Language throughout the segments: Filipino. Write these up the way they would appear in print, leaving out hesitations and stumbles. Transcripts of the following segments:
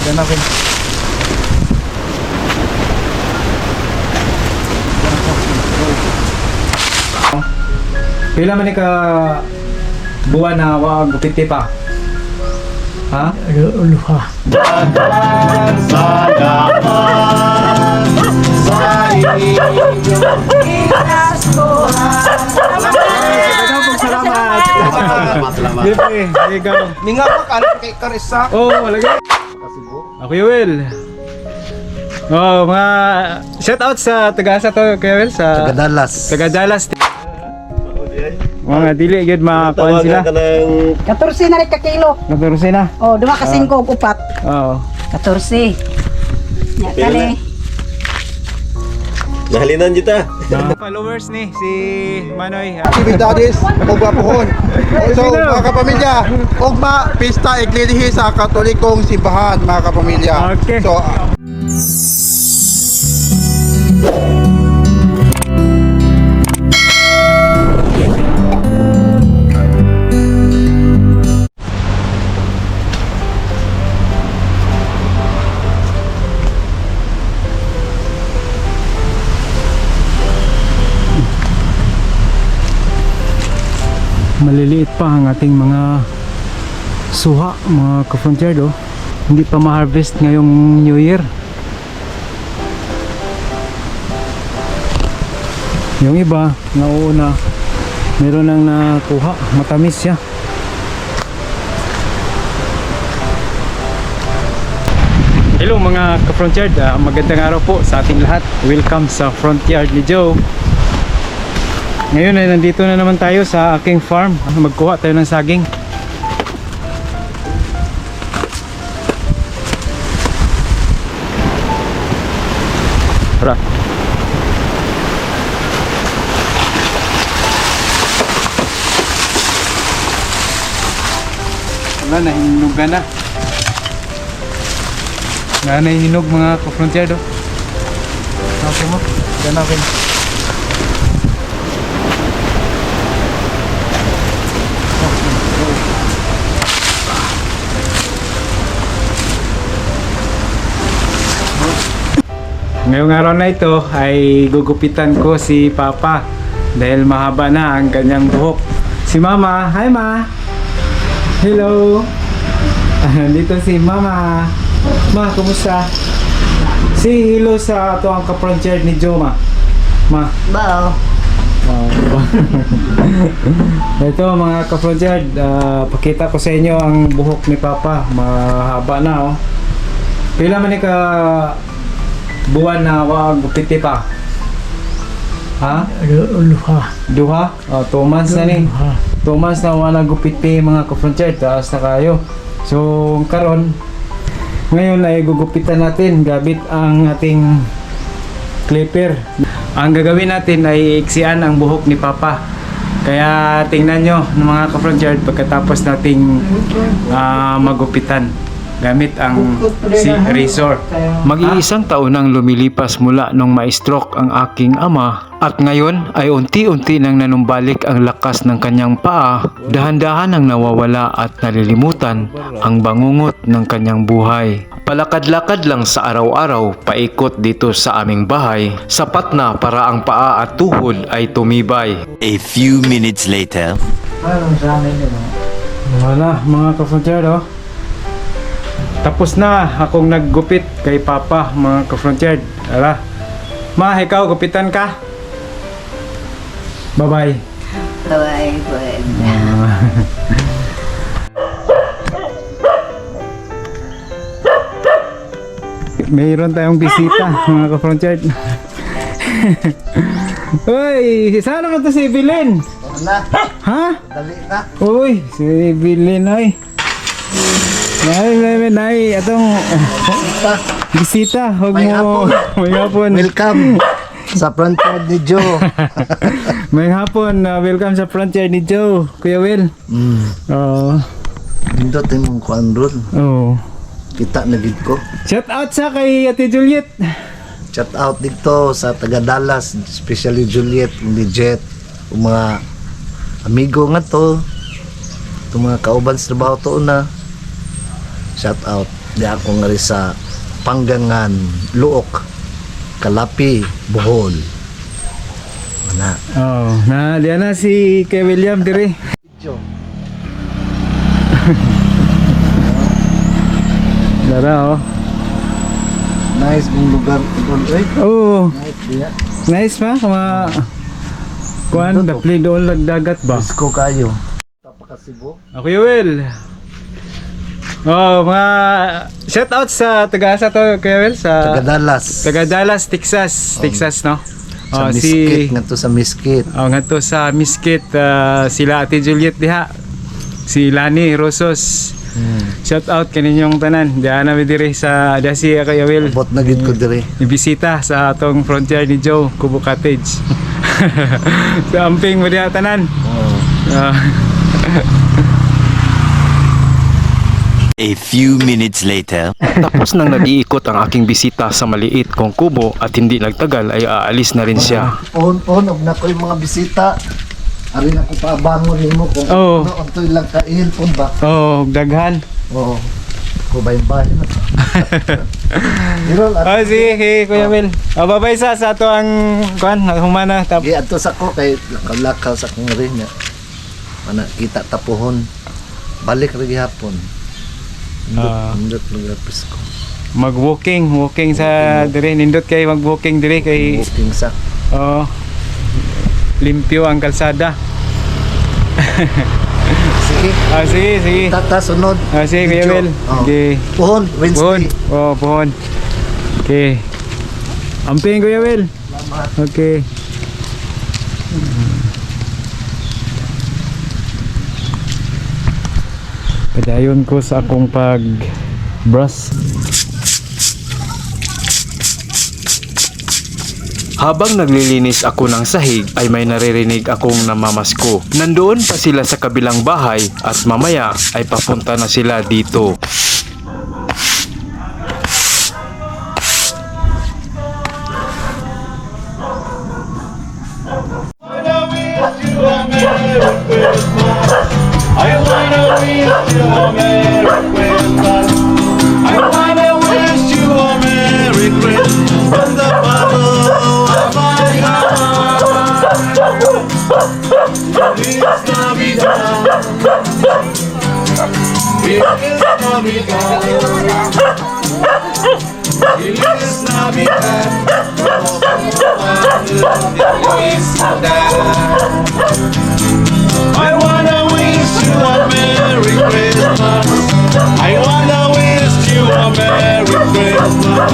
Ganapin. Pila man ni ka buwan na wag gupiti pa? Ha? Luha. Salamat. Libre, ikaw. Minga pa ka kay Karisa. Oh, lagi. Ako Will. Oh, mga shout out sa taga sa to, Kuya Will, sa Taga Dallas. Mga dili gid makuan sila. 14 na rin ka kilo. Naturusin na. Oh, duma ka 5 ug upat. Oo. 14. Nya kali. Nahalinan kita. Followers ni si Manoy. Actividades o gwapohon. So mga kapamilya, ugma pista iglilihi sa Katolikong simbahan mga kapamilya. Okay. So Maliliit pa ang ating mga suha, mga ka-frontier do. Hindi pa ma-harvest ngayong New Year. Yung iba, nauuna, meron nang nakuha, matamis siya. Hello mga ka-frontier, magandang araw po sa ating lahat. Welcome sa Frontier ni Joe. Ngayon ay nandito na naman tayo sa aking farm. Magkuha tayo ng saging. Tara. Wala, nahinugan na. Nahinog mga ka-frontier do. Okay mo? Ganapin. Ngayong araw na ito ay gugupitan ko si Papa dahil mahaba na ang kanyang buhok. Si Mama, hi Ma! Hello! Dito si Mama. Ma, kumusta? Si hello sa ito ang ka-frontier ni Joe, Ma. Ma. Bao. Ito mga ka-frontier, pakita ko sa inyo ang buhok ni Papa. Mahaba na oh. Pila man ni ka buwan na wag gupiti pa? Ha? Luha. Duha? Oh, 2 months na ni. 2 months na wala gupiti mga ka-frontier. Taas na kayo. So, karon ngayon ay gugupitan natin gamit ang ating clipper. Ang gagawin natin ay iksian ang buhok ni Papa. Kaya tingnan nyo mga ka-frontier pagkatapos nating magupitan gamit ang razor. Mag-iisang taon nang lumilipas mula nung ma-stroke ang aking ama at ngayon ay unti-unti nang nanumbalik ang lakas ng kanyang paa. Dahan-dahan ang nawawala at nalilimutan ang bangungot ng kanyang buhay. Palakad-lakad lang sa araw-araw paikot dito sa aming bahay, sapat na para ang paa at tuhod ay tumibay. A few minutes later. Wala mga ka-frontier oh. Tapos na akong naggupit kay Papa mga ka-frontier. Ala. Ma, ikaw gupitan ka. Bye-bye. Bye-bye. Mayroon tayong bisita mga ka-frontier. Uy, saan naman to si Evelyn? na, Ha? dali na. Uy, si Evelyn ay. Nay, atong bisita. Huwag May mo. hapon. May hapon. Welcome sa Frontier ni Joe. May hapon. Welcome sa Frontier ni Joe, Kuya Will. Oo. Pindot yung kuan ron. Oo. Kita na gid ko. Shout out sa kay Ate Juliet. Shout out dito sa taga Dallas, especially Juliet, Jet, mga amigo nga to. Itong mga kauban sa trabaho to na. Shout out. di ako nga rin sa Panggangan, Luok, Kalapi, Bohol. Mana. Oh, na diyan na si Kay William dire. Dara oh. Nice mong lugar idol. Oh, Nice diya. nice pa kuma kuan dapli doon lagdagat ba? Disco kayo. Tapakasibo. Ako Yuel. Oh, mga shout out sa taga-asa to Kuya Yuel sa Taga Dallas. taga Dallas, Texas, Texas no. Sa Oh, Miskit, nga to sa Miskit. oh ngadto sa Miskit sila Ate Juliet diha. Si Lani Rosos. Shout out kaninyong tanan. Diyan na mi dire sa Dasi Kuya Yuel. Bot na gid ko dire. Ibisita sa atong frontier ni Joe, Kubo Cottage. Sa amping mo diha tanan. Ah. A few minutes later. Tapos nang nag-iikot ang aking bisita sa maliit kong kubo at hindi nagtagal ay aalis na rin siya. Pohon-pohon, og na ko yung mga bisita. Ari na ko pabangon nimo kung Oo. ano ang to ilang kail pun ba. Oh, daghan. Oo. Ko bayin-bayin na. Irol, Oh, sige, Kuya Mel. Oh, babay sa ato ang kuan, humana tap. gi adto sa ko kay lakaw sa kong rin niya. Mana kita tapuhon. Balik ra gihapon. Ah. Indot magapis ko. Walking sa dire nindot kay mag-walking dire kay Booking sa. oh limpyo ang kalsada. Sige. Ah, sige. Tata sunod. Ah, sige, Kuya Video. Mel. Oh. Okay. Pohon, Pohon. Wednesday. Oh, pohon. Okay. Amping Kuya Mel. Okay. Padayon ko sa akong pag-brush. Habang naglilinis ako ng sahig ay may naririnig akong namamasko. Nandoon pa sila sa kabilang bahay at mamaya ay papunta na sila dito. I wanna wish you a Merry Christmas. I wanna wish you a Merry Christmas.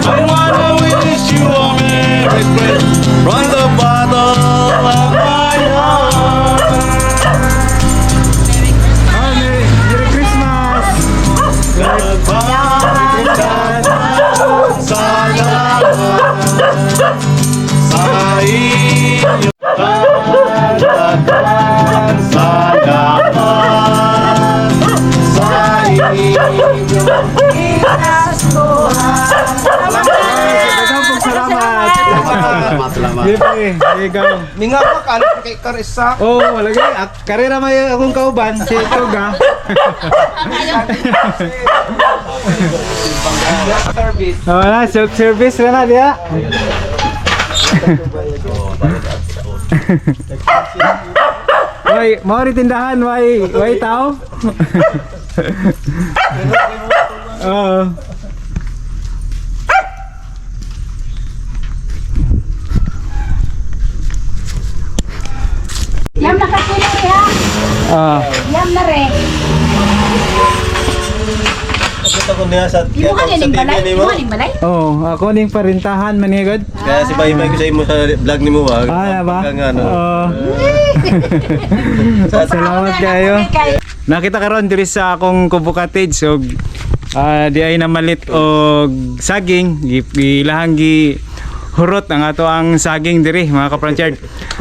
I wanna wish you a Merry Christmas from the bottom of my heart. Oh, Merry Christmas! Sa inyo dagdagan salamat. Sa inyo Salamat! Salamat. Ikaw. Ninga pa kalit kay Karisa. Oh, lagi. Karera may akong kauban. Si Toga. Oh, na, self-service na dia. Wai, mau di tindahan, wai tao. Oh. Yam na kasino rin ha. Ah, Yam na rin. Imo ka din balay. Imo ka din balay. oh, ako ning parintahan manigod. Kaya si Baymay ko sa imo sa vlog ni mo wag. Ah, ba? Ano. Oh. Salamat kayo. Nakita karon diri sa akong Kubo Cottage og di ay namalit og saging gilahang gi hurot ang ato ang saging diri mga kapranchard.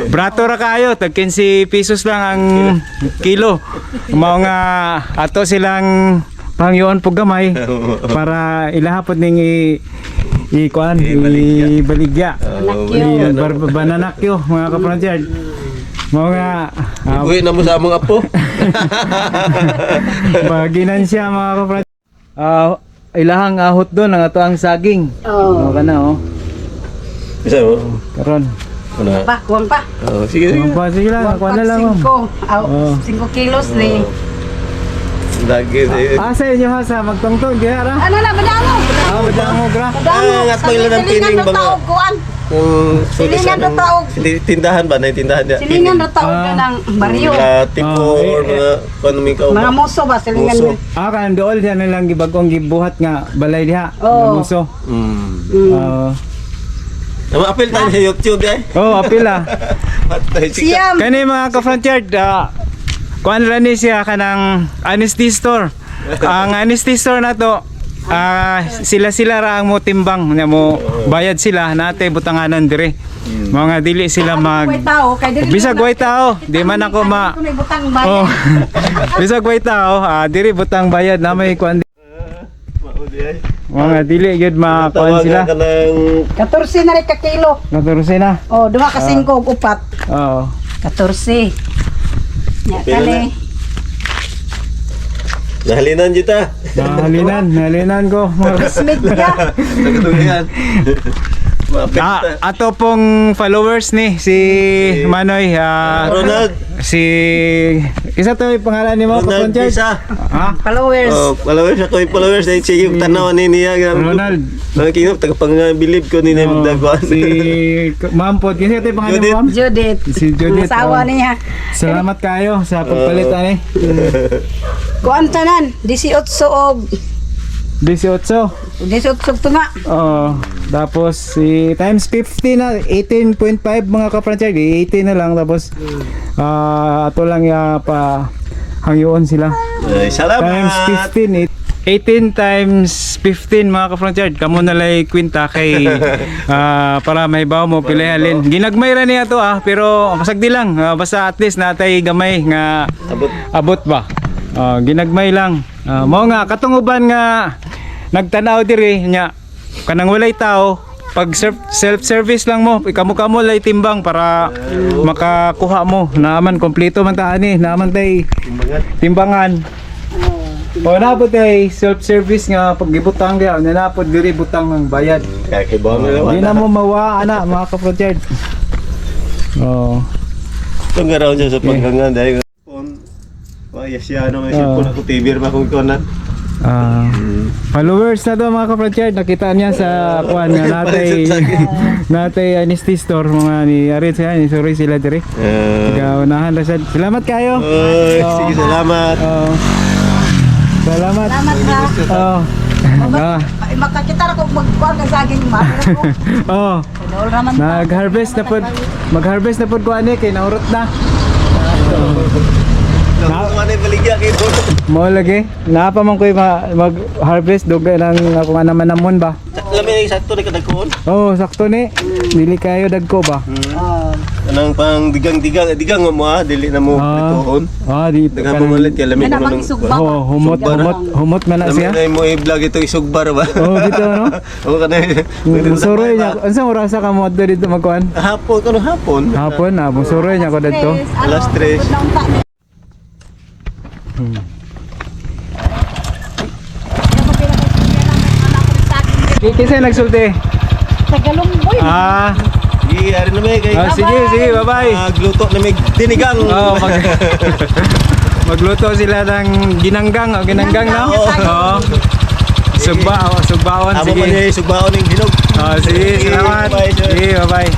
Brato ra kayo tag 15 pesos lang ang kilo. Mao nga ato silang pangyoon po gamay para ilahapot ning kuan ibaligya. Bananakyo mga kapranchard. Mao nga Uwi na mo sa among apo. Baginan siya mga kapatid. ilahang ahot doon ang ato ang saging. Oh. Ka na oh. Isa mo? Karon. Ano? Pa, kuwang pa. Oh, sige, sige. Sige lang, kuha na lang ma'am. 5 kilos ni. Lagi. Sa inyo ha sa magtungtong di ara. Ano na, badamo? Badamo gra. At may ilan ang tining ba nga? Kuan. Kung Silingan na taog. tindahan ba? Tindahan niya? Silingan na taog ka ng baryo. Mga tipo or mga panuming ka Mga muso ba, silingan Muso. na. Kan dool siya nilang gibagong gibuhat nga balay diha. Oo. Muso. Apil tayo sa YouTube eh. Apil ah. Patay Siyam. Kani mga ka-frontier, kuan ra ni siya kanang honesty store. Ang honesty store na to, sila ra ang mo timbang nga mo bayad sila nate butanganan dire. Mga dili sila mag bisag way tao, di man ako ma Oh. Bisag way tao, diri butang bayad na may kuan mga dili gyud ma-kuan sila. 14 na rin ka kilo. 14 na. Oh, 2 ka 5 ug 4. Oo. 14. Nya kali. Nahalinan dito. Nahalinan ko. Smith ka. Nagatuloyan. Ato pong followers ni si Manoy, Ronald. si isa to yung pangalan ni mo Ronald ka-frontier. Pisa. Followers. Oh, followers ako yung followers dahil siya yung tanaw ni niya. Ronald. Nakinop, tagapang-bilib ko ni niya magdagwan. Si Ma'am Pod, kasi ito yung pangalan mo Ma'am? Judith. Si Judith. Asawa niya. Salamat kayo sa pagpalitan eh. Kuan tanan 18 og 18. 18 tunga. Tapos si times 50 na 18.5 mga ka-frontier, 18 na lang tapos ato lang pa hangyoon sila. Ay, salamat. Times 15 18 times 15 mga ka-frontier, kamo na lay kwinta kay para may bawo mo pilihalin. Ginagmay ra niya to pero kasagdi lang basta at least natay gamay nga abot ba. Ginagmay lang. Mao nga katunguban nga nagtanaw diri nya kanang walay tao pag self-service lang mo ikamo lay timbang para makakuha mo naaman kompleto man ta ani naaman tay timbangan. Napod tay self-service nga pag gibutang dia napod diri butang ng bayad. Kakibaw na naman. Di na mo mawa ana mga ka-frontier. Itong garaw siya sa paghangan dahil Yasiano may sipon ako TV ba kung ikonan. Followers na to mga ka-frontier, nakita niya sa kuan nga natay honesty store mga ni Arit siya ni sorry sila dire. Gaunahan ra sad. Salamat kayo. Sige, salamat. Salamat. Salamat ha. Makakita ra ko magkuan ka saging ma. Mag-harvest na pod ko ani kay naurot na. Kung ano yung baligya kayo. Mo lagi. Napa man koy mag-harvest dugay nang ako nga naman namon ba. Lamin yung sakto na kadagkoon. Sakto ni. Dili kayo dagko ba? Anong pang digang mo dili na mo ituon. Di Daghang mo ulit kay lamin mo nung humot man na siya. lamin na mo i-vlog ito isugbar ba? Dito no. O kana. Musuroy niya. Unsa oras ka mo dito magkuan? Hapon kano hapon. Hapon na musuroy niya ko dito. Alas 3. Kinsa nagsulti? Tagalungboy. Sige, ari na may kay. Sige, bye-bye. Magluto na may dinigang. Magluto sila ng ginanggang na. Sugbaon Amo sige. pa niya sugbaon ning hinog. Sige, salamat. Bye, sir. Sige, bye-bye.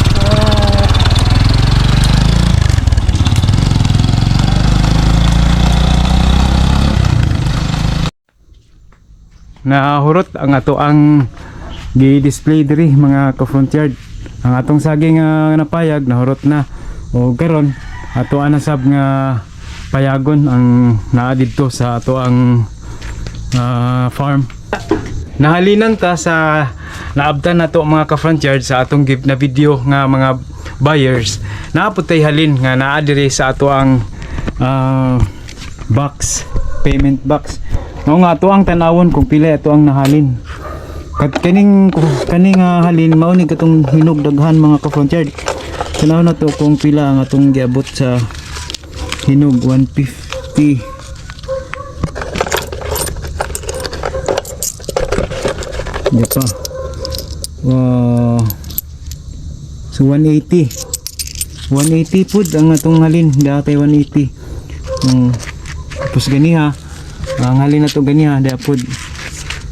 Nahurot ang ato ang gi-display diri mga ka-frontier. Ang atong saging napayag nahurot na. O karon ato ana sab nga payagon ang naa didto sa ato ang farm. Nahalinan ta sa naabtan nato mga ka-frontier sa atong na video nga mga buyers. Naaputay halin nga naa diri sa ato ang box, payment box. Mao nga ato ang tanawon kung pila ato ang nahalin. Kaning halin mao ni katong hinog daghan mga ka-frontier. Tanaw na to kung pila ang atong giabot sa hinog 150. Di pa. So 180. 180 pud ang atong halin, dati 180. Tapos ganiha. Ang halin na to ganiha, dapod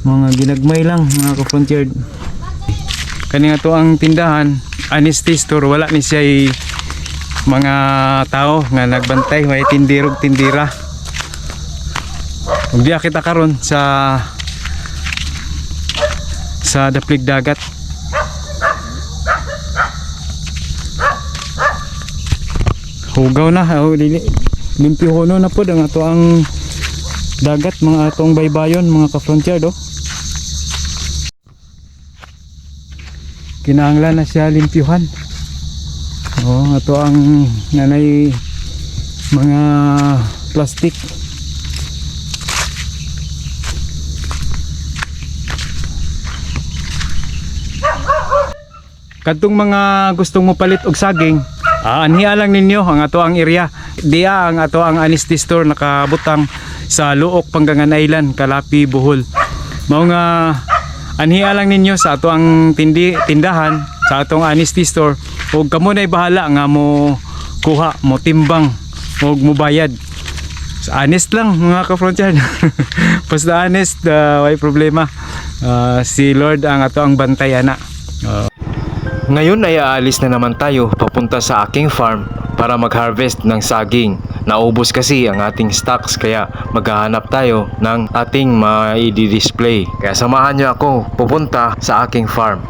mga ginagmay lang mga ka-frontier. Kani nga to ang tindahan, honesty store, wala ni siya mga tao nga nagbantay, may tindirog tindira. Ug diya kita karon sa daplig dagat. Hugaw na, limpyo hono na pod ang ato ang dagat, mga atong baybayon mga ka-frontier do. Kinahanglan na siya limpyuhan. Ato ang nanay mga plastic. Kadtong mga gustong mo palit og saging, anhiya lang ninyo ang ato ang area. Diya ang ato ang honesty store nakabutang sa Luok, Panggangan Island, Calapi, Bohol. Mao nga anhiya lang ninyo sa ato ang tindahan, sa atong honesty store, ug kamo nay bahala nga mo kuha, mo timbang ug mo bayad. Honest lang mga ka-frontier. Basta honest, way problema. Si Lord ang ato ang bantay ana. Ngayon ay aalis na naman tayo papunta sa aking farm para mag-harvest ng saging. Naubos kasi ang ating stocks kaya maghahanap tayo ng ating ma-i-display. Kaya samahan niyo ako pupunta sa aking farm.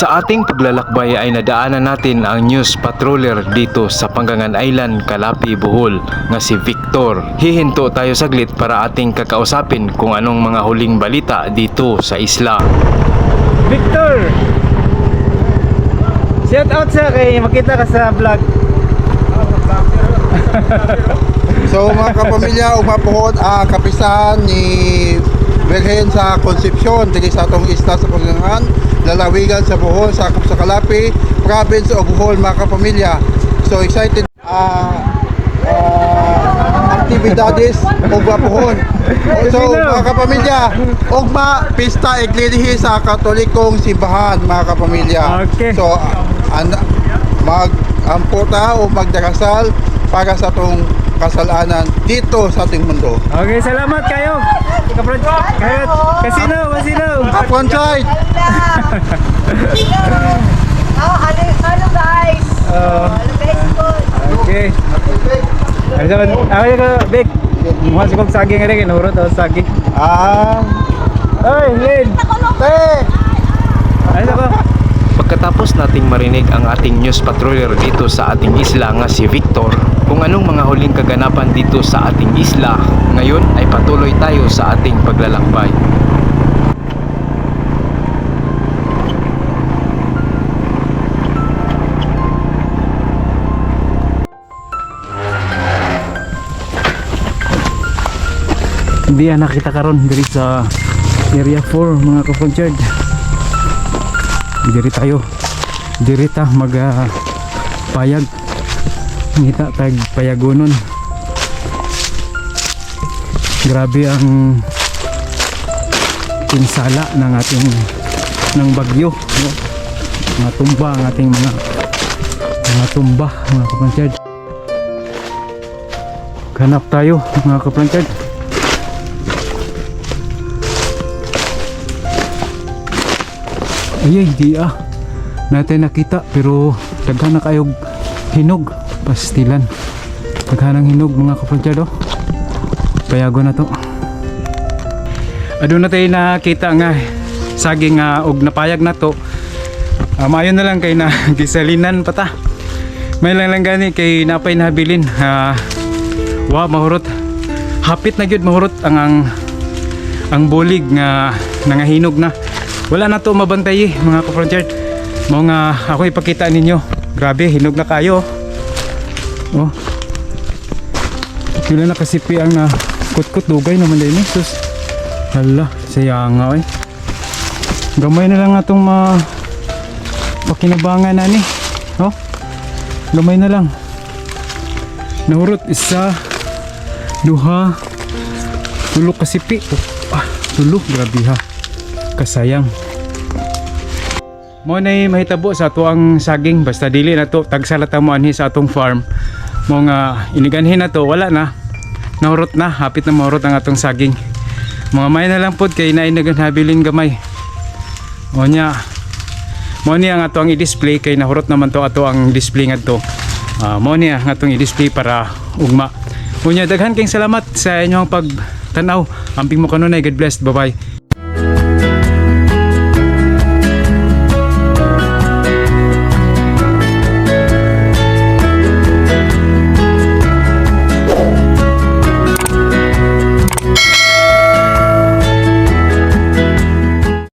Sa ating paglalakbay ay nadaanan natin ang news patroller dito sa Panggangan Island, Calapi, Bohol nga si Victor. Hihinto tayo saglit para ating kakausapin kung anong mga huling balita dito sa isla. Victor! Shout out sa kay makita ka sa vlog. So mga kapamilya, umapuhon ang kapisahan ni Birhen sa Concepcion dito sa atong isla sa Panggangan, lalawigan sa Bohol, sakop sa Calapi, province of Bohol mga kapamilya. So excited aktibidades og mapuhon. So mga kapamilya, ugma pista iglilihi sa Katolikong simbahan mga kapamilya. Okay. So mag-amputa o magdarasal para sa atong kasalanan dito sa ating mundo. Okay, salamat kayo. Kasino. Upon side. Hello guys. Hello guys po. Okay. Ako ko, Vic. Muha sa kong saging rin, kinurot ako saging. Oy, Lin! Te! Ano ko? Pagkatapos nating marinig ang ating news patroller dito sa ating isla nga si Victor, kung anong mga huling kaganapan dito sa ating isla, ngayon ay patuloy tayo sa ating paglalakbay. Hindi nakita karon diri sa area 4 mga ka-frontier. Diri tayo. Diri ta payag. Ngita tag payagonon. Grabe ang pinsala ng ating bagyo, no? Mga tumba ang ating mga tumba mga ka-frontier. Hanap tayo mga ka-frontier. Ay, di natin nakita pero daghan na kayog hinog pastilan, daghan ng hinog mga ka-frontier. Payago na to. Adun na tayo nakita nga saging og napayag na to. Maayo na lang kay na gisalinan pa ta. May lang gani kay napay nabilin. Wa mahurot. Hapit na gyud mahurot ang bulig nga nangahinog na. Wala na to mabantay mga ka-frontier. Mao nga ako ipakita ninyo. Grabe, hinog na kayo. Oh. Wala na kasipi ang kutkut dugay naman din eh. Sus. Hala, sayang nga eh. Gamay na lang atong pakinabangan na ni. Oh. Gamay na lang. Nahurot isa, duha, tulo kasipi. Tulo, grabe ha. Kasayang. Mo na mahitabo sa ato ang saging, basta dili na to tagsalata mo anhi sa atong farm. Mo nga iniganhin na to, wala na. Nahurot na, hapit na mahurot ang atong saging. Mga may na lang pod kay naay naganhabilin gamay. O nya. Mo ni ang ato ang i-display kay nahurot naman to ato ang display ngadto. Mo ni ang atong i-display para ugma. O nya, daghan kayong salamat sa inyong pagtanaw. Amping mo kanunay, God bless. Bye-bye.